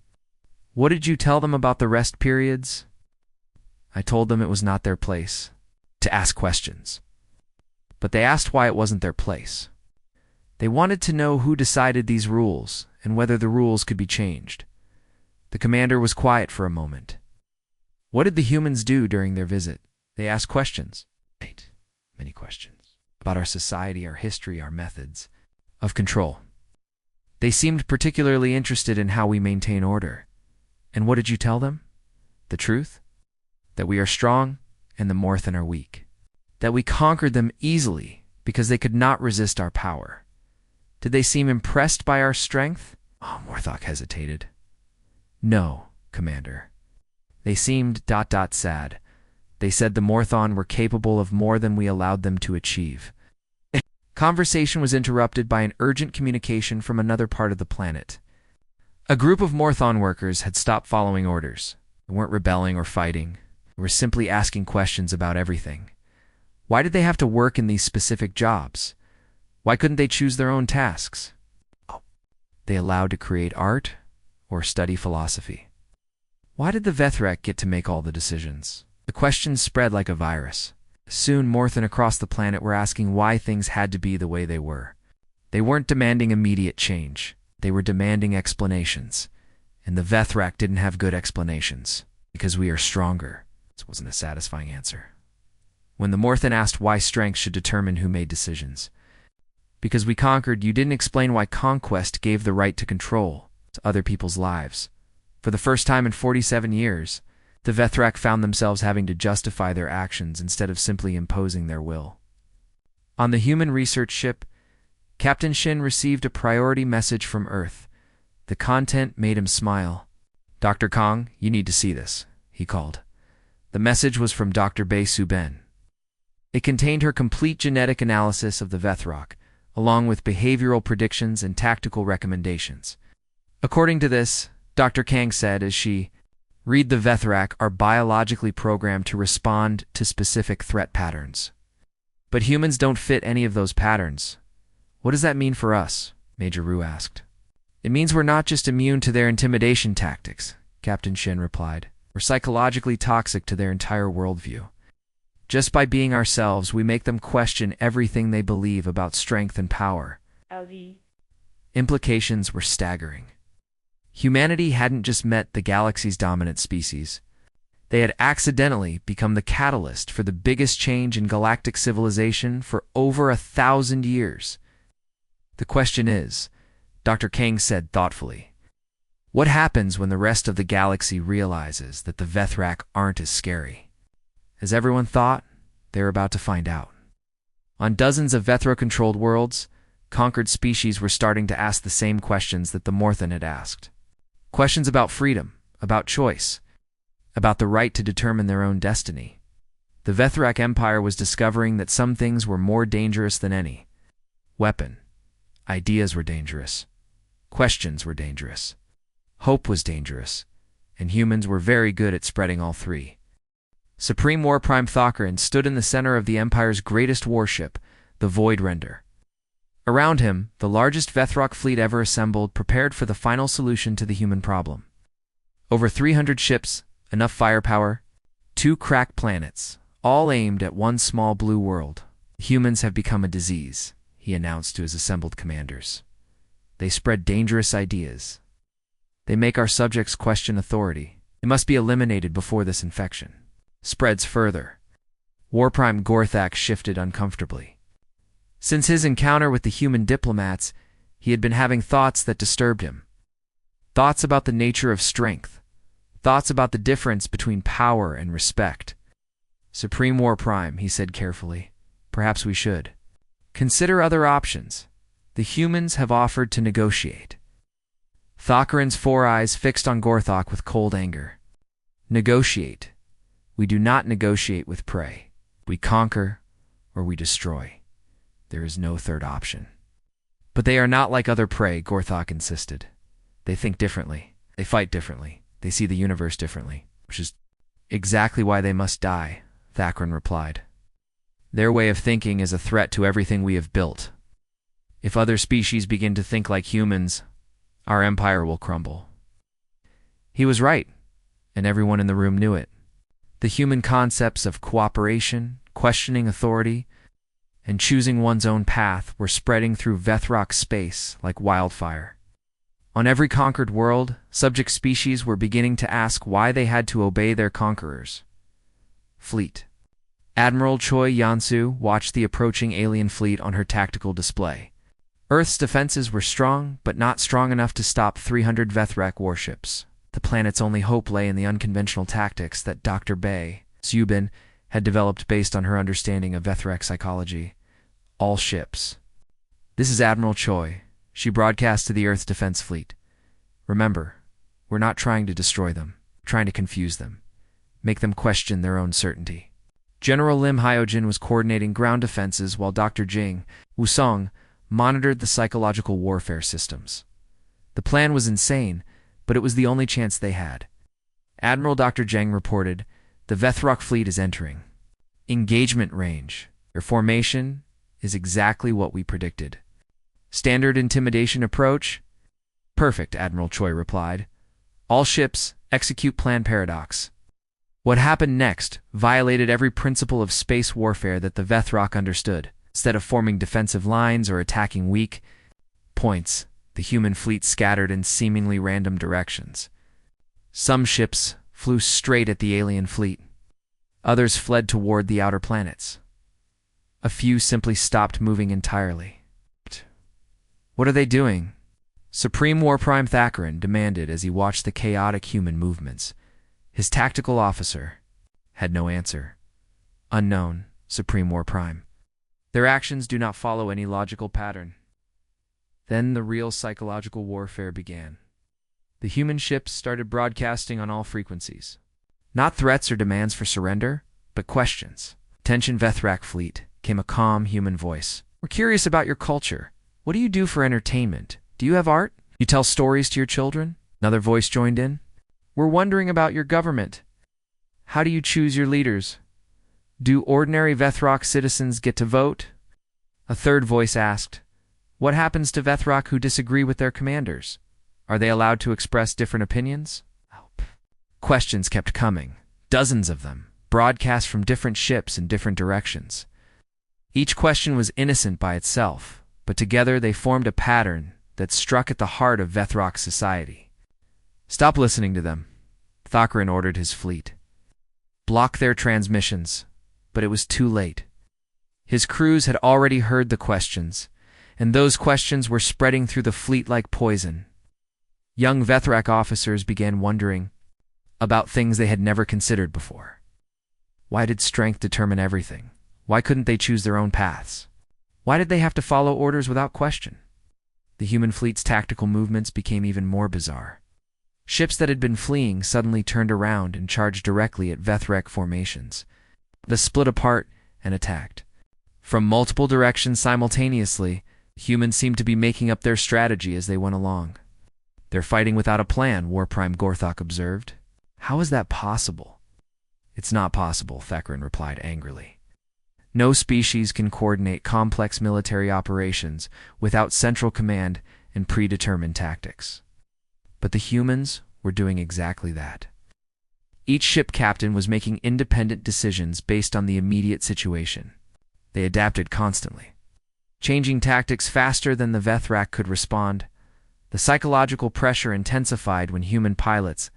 What did you tell them about the rest periods? I told them it was not their place to ask questions. But they asked why it wasn't their place. They wanted to know who decided these rules and whether the rules could be changed. The commander was quiet for a moment. What did the humans do during their visit? They asked questions. Right. Many questions. About our society, our history, our methods of control. They seemed particularly interested in how we maintain order. And what did you tell them? The truth? That we are strong and the Morthen are weak. That we conquered them easily because they could not resist our power. Did they seem impressed by our strength? Oh, Morthok hesitated. No, Commander. They seemed ... sad. They said the Morthon were capable of more than we allowed them to achieve. Conversation was interrupted by an urgent communication from another part of the planet. A group of Morthon workers had stopped following orders. They weren't rebelling or fighting. They were simply asking questions about everything. Why did they have to work in these specific jobs? Why couldn't they choose their own tasks? They allowed to create art or study philosophy. Why did the Vethrak get to make all the decisions? The questions spread like a virus. Soon Morthen across the planet were asking why things had to be the way they were. They weren't demanding immediate change. They were demanding explanations. And the Vethrak didn't have good explanations. Because we are stronger. This wasn't a satisfying answer. When the Morthen asked why strength should determine who made decisions. Because we conquered, you didn't explain why conquest gave the right to control to other people's lives. For the first time in 47 years, the Vethrak found themselves having to justify their actions instead of simply imposing their will. On the human research ship, Captain Shin received a priority message from Earth. The content made him smile. Dr. Kong, you need to see this, he called. The message was from Dr. Bei Suben. It contained her complete genetic analysis of the Vethrock, along with behavioral predictions and tactical recommendations. According to this, Dr. Kang said as she Read the Vethrak are biologically programmed to respond to specific threat patterns. But humans don't fit any of those patterns. What does that mean for us? Major Ru asked. It means we're not just immune to their intimidation tactics, Captain Shin replied. We're psychologically toxic to their entire worldview. Just by being ourselves, we make them question everything they believe about strength and power. Implications were staggering. Humanity hadn't just met the galaxy's dominant species. They had accidentally become the catalyst for the biggest change in galactic civilization for over 1,000 years. The question is, Dr. Kang said thoughtfully, what happens when the rest of the galaxy realizes that the Vethrak aren't as scary as everyone thought? They're about to find out. On dozens of Vethro-controlled worlds, conquered species were starting to ask the same questions that the Morthan had asked. Questions about freedom, about choice, about the right to determine their own destiny. The Vethrak Empire was discovering that some things were more dangerous than any weapon. Ideas were dangerous. Questions were dangerous. Hope was dangerous. And humans were very good at spreading all three. Supreme War Prime Thakran stood in the center of the Empire's greatest warship, the Void Render. Around him, the largest Vethrak fleet ever assembled prepared for the final solution to the human problem. Over 300 ships, enough firepower, 2 crack planets, all aimed at one small blue world. Humans have become a disease, he announced to his assembled commanders. They spread dangerous ideas. They make our subjects question authority. It must be eliminated before this infection spreads further. Warprime Gorthak shifted uncomfortably. Since his encounter with the human diplomats, he had been having thoughts that disturbed him. Thoughts about the nature of strength. Thoughts about the difference between power and respect. Supreme War Prime, he said carefully. Perhaps we should consider other options. The humans have offered to negotiate. Thakran's 4 eyes fixed on Gorthok with cold anger. Negotiate. We do not negotiate with prey. We conquer or we destroy. There is no third option. But they are not like other prey, Gorthok insisted. They think differently. They fight differently. They see the universe differently, which is exactly why they must die, Thakran replied. Their way of thinking is a threat to everything we have built. If other species begin to think like humans, our empire will crumble. He was right, and everyone in the room knew it. The human concepts of cooperation, questioning authority, and choosing one's own path were spreading through Vethrak space like wildfire. On every conquered world, subject species were beginning to ask why they had to obey their conquerors. Fleet. Admiral Choi Yansu watched the approaching alien fleet on her tactical display. Earth's defenses were strong, but not strong enough to stop 300 Vethrak warships. The planet's only hope lay in the unconventional tactics that Dr. Bae Zubin had developed based on her understanding of Vethrak psychology. All ships. This is Admiral Choi. She broadcast to the Earth's defense fleet. Remember, we're not trying to destroy them, we're trying to confuse them, make them question their own certainty. General Lim Hyojin was coordinating ground defenses while Dr. Jing Wusong monitored the psychological warfare systems. The plan was insane, but it was the only chance they had. Admiral Dr. Zheng reported, the Vethrak fleet is entering. Engagement range. Their formation is exactly what we predicted. Standard intimidation approach? Perfect, Admiral Choi replied. All ships, execute plan paradox. What happened next violated every principle of space warfare that the Vethrak understood. Instead of forming defensive lines or attacking weak points, the human fleet scattered in seemingly random directions. Some ships flew straight at the alien fleet. Others fled toward the outer planets. A few simply stopped moving entirely. What are they doing? Supreme War Prime Thakran demanded as he watched the chaotic human movements. His tactical officer had no answer. Unknown, Supreme War Prime. Their actions do not follow any logical pattern. Then the real psychological warfare began. The human ships started broadcasting on all frequencies. Not threats or demands for surrender, but questions. Attention Vethrak fleet, came a calm human voice. We're curious about your culture. What do you do for entertainment? Do you have art? You tell stories to your children? Another voice joined in. We're wondering about your government. How do you choose your leaders? Do ordinary Vethrok citizens get to vote? A third voice asked, what happens to Vethrok who disagree with their commanders? Are they allowed to express different opinions? Questions kept coming, dozens of them, broadcast from different ships in different directions. Each question was innocent by itself, but together they formed a pattern that struck at the heart of Vethrok society. Stop listening to them, Thakran ordered his fleet. Block their transmissions, but it was too late. His crews had already heard the questions, and those questions were spreading through the fleet like poison. Young Vethrok officers began wondering about things they had never considered before. Why did strength determine everything? Why couldn't they choose their own paths? Why did they have to follow orders without question? The human fleet's tactical movements became even more bizarre. Ships that had been fleeing suddenly turned around and charged directly at Vethrek formations. They split apart and attacked. From multiple directions simultaneously, humans seemed to be making up their strategy as they went along. They're fighting without a plan, War Prime Gorthok observed. How is that possible? It's not possible, Thakran replied angrily. No species can coordinate complex military operations without central command and predetermined tactics. But the humans were doing exactly that. Each ship captain was making independent decisions based on the immediate situation. They adapted constantly, changing tactics faster than the Vethrok could respond. The psychological pressure intensified when human pilots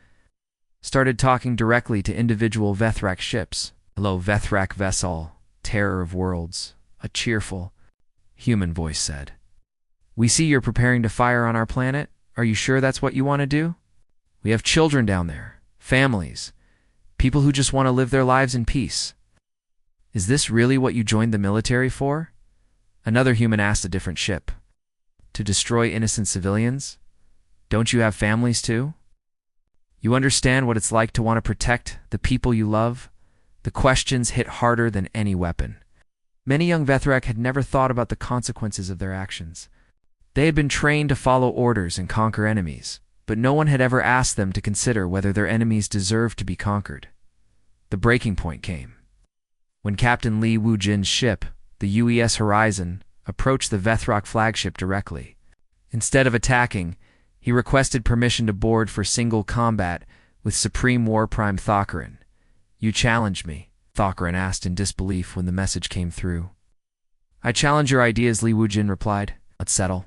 started talking directly to individual Vethrok ships. Hello, Vethrok vessel, terror of worlds, a cheerful, human voice said. We see you're preparing to fire on our planet. Are you sure that's what you want to do? We have children down there, families, people who just want to live their lives in peace. Is this really what you joined the military for? Another human asked a different ship. To destroy innocent civilians? Don't you have families too? You understand what it's like to want to protect the people you love? The questions hit harder than any weapon. Many young Vethrok had never thought about the consequences of their actions. They had been trained to follow orders and conquer enemies, but no one had ever asked them to consider whether their enemies deserved to be conquered. The breaking point came when Captain Li Wujin's ship, the UES Horizon, approached the Vethrok flagship directly. Instead of attacking, he requested permission to board for single combat with Supreme War Prime Thakran. You challenged me, Thakran asked in disbelief when the message came through. I challenge your ideas, Li Wujin replied. Let's settle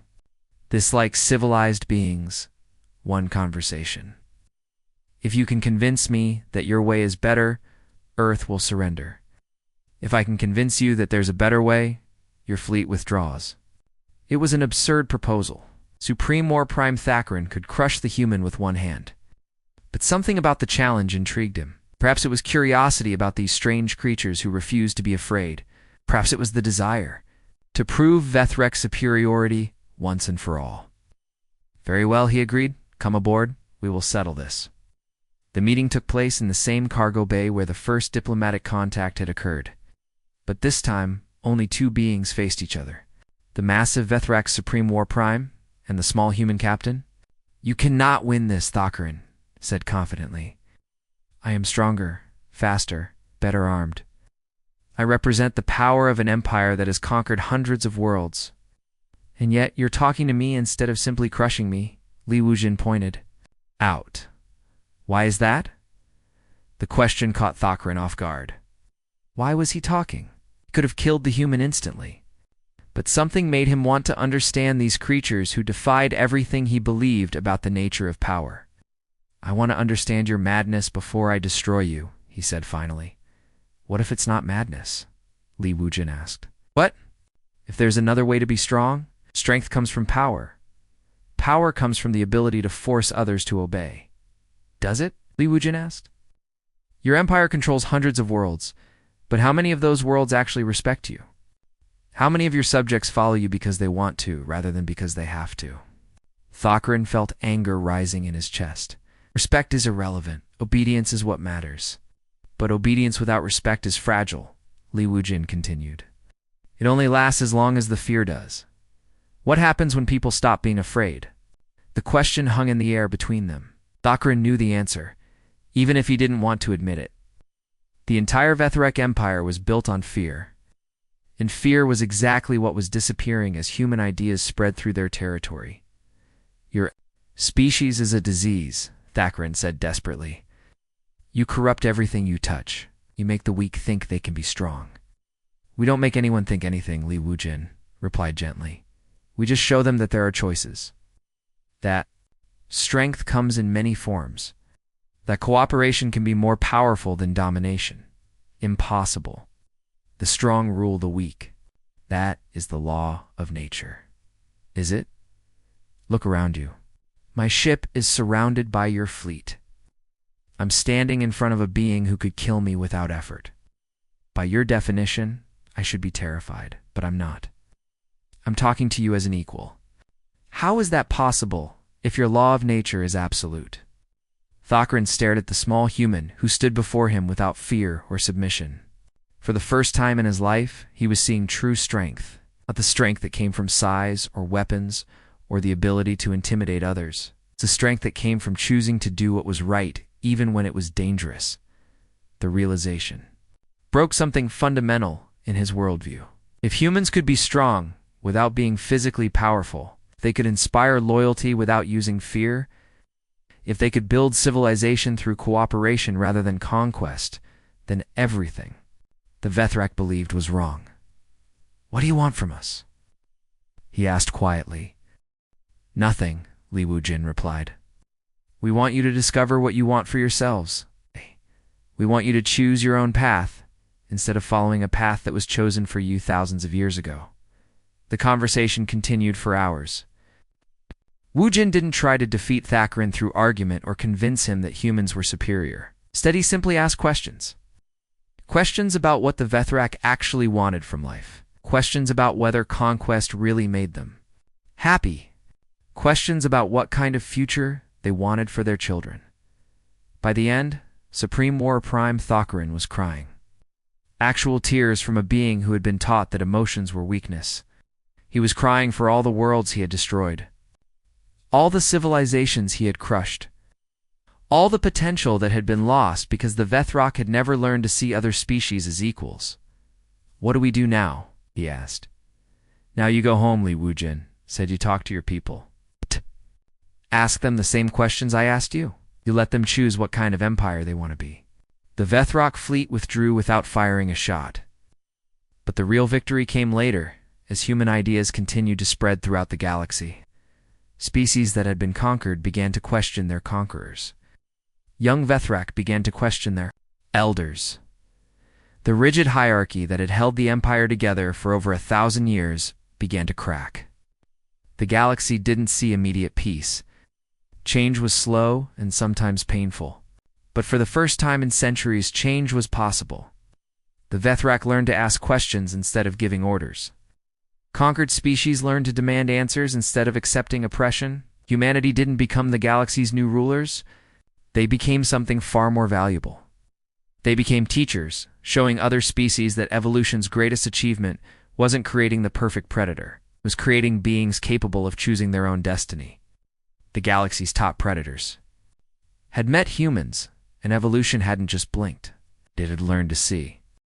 this like civilized beings. One conversation. If you can convince me that your way is better, Earth will surrender. If I can convince you that there's a better way, your fleet withdraws. It was an absurd proposal. Supreme War Prime Thakran could crush the human with one hand. But something about the challenge intrigued him. Perhaps it was curiosity about these strange creatures who refused to be afraid. Perhaps it was the desire to prove Vethrek's superiority once and for all. Very well, he agreed. Come aboard. We will settle this. The meeting took place in the same cargo bay where the first diplomatic contact had occurred. But this time, only two beings faced each other. The massive Vethrok Supreme War Prime and the small human captain. You cannot win this, Thakran said confidently. I am stronger, faster, better armed. I represent the power of an empire that has conquered hundreds of worlds. And yet you're talking to me instead of simply crushing me, Li Wujin pointed out. Why is that? The question caught Thakran off guard. Why was he talking? He could have killed the human instantly. But something made him want to understand these creatures who defied everything he believed about the nature of power. I want to understand your madness before I destroy you, he said finally. What if it's not madness? Li Wujin asked. What? If there's another way to be strong? Strength comes from power. Power comes from the ability to force others to obey. Does it? Li Wujin asked. Your empire controls hundreds of worlds, but how many of those worlds actually respect you? How many of your subjects follow you because they want to, rather than because they have to? Thakran felt anger rising in his chest. Respect is irrelevant. Obedience is what matters. But obedience without respect is fragile, Li Wujin continued. It only lasts as long as the fear does. What happens when people stop being afraid? The question hung in the air between them. Thakran knew the answer. even if he didn't want to admit it. The entire Vethrak Empire was built on fear, and fear was exactly what was disappearing as human ideas spread through their territory. Your species is a disease, Thakran said desperately. You corrupt everything you touch. You make the weak think they can be strong. We don't make anyone think anything, Li Wujin replied gently. We just show them that there are choices. That strength comes in many forms. That cooperation can be more powerful than domination. Impossible. The strong rule the weak. That is the law of nature. Is it? Look around you. My ship is surrounded by your fleet. I'm standing in front of a being who could kill me without effort. By your definition, I should be terrified, but I'm not. I'm talking to you as an equal. How is that possible if your law of nature is absolute? Thakran stared at the small human who stood before him without fear or submission. For the first time in his life, he was seeing true strength, not the strength that came from size or weapons or the ability to intimidate others. It's a strength that came from choosing to do what was right even when it was dangerous. The realization broke something fundamental in his worldview. If humans could be strong without being physically powerful, if they could inspire loyalty without using fear, if they could build civilization through cooperation rather than conquest, then everything the Vethrak believed was wrong. What do you want from us? He asked quietly. Nothing, Li Wujin replied. We want you to discover what you want for yourselves. We want you to choose your own path, instead of following a path that was chosen for you thousands of years ago. The conversation continued for hours. Wujin didn't try to defeat Thakran through argument or convince him that humans were superior. Instead, he simply asked questions. Questions about what the Vethrak actually wanted from life. Questions about whether conquest really made them happy. Questions about what kind of future they wanted for their children. By the end, Supreme War Prime Thakran was crying. Actual tears from a being who had been taught that emotions were weakness. He was crying for all the worlds he had destroyed, all the civilizations he had crushed, all the potential that had been lost because the Vethrak had never learned to see other species as equals. What do we do now? He asked. Now you go home, Li Wujin said. You talk to your people. Ask them the same questions I asked you. You let them choose what kind of empire they want to be. The Vethrak fleet withdrew without firing a shot. But the real victory came later, as human ideas continued to spread throughout the galaxy. Species that had been conquered began to question their conquerors. Young Vethrak began to question their elders. The rigid hierarchy that had held the empire together for over 1,000 years began to crack. The galaxy didn't see immediate peace. Change was slow and sometimes painful. But for the first time in centuries, change was possible. The Vethrak learned to ask questions instead of giving orders. Conquered species learned to demand answers instead of accepting oppression. Humanity didn't become the galaxy's new rulers. They became something far more valuable. They became teachers, showing other species that evolution's greatest achievement wasn't creating the perfect predator. It was creating beings capable of choosing their own destiny. The galaxy's top predators had met humans, and evolution hadn't just blinked. It had learned to see.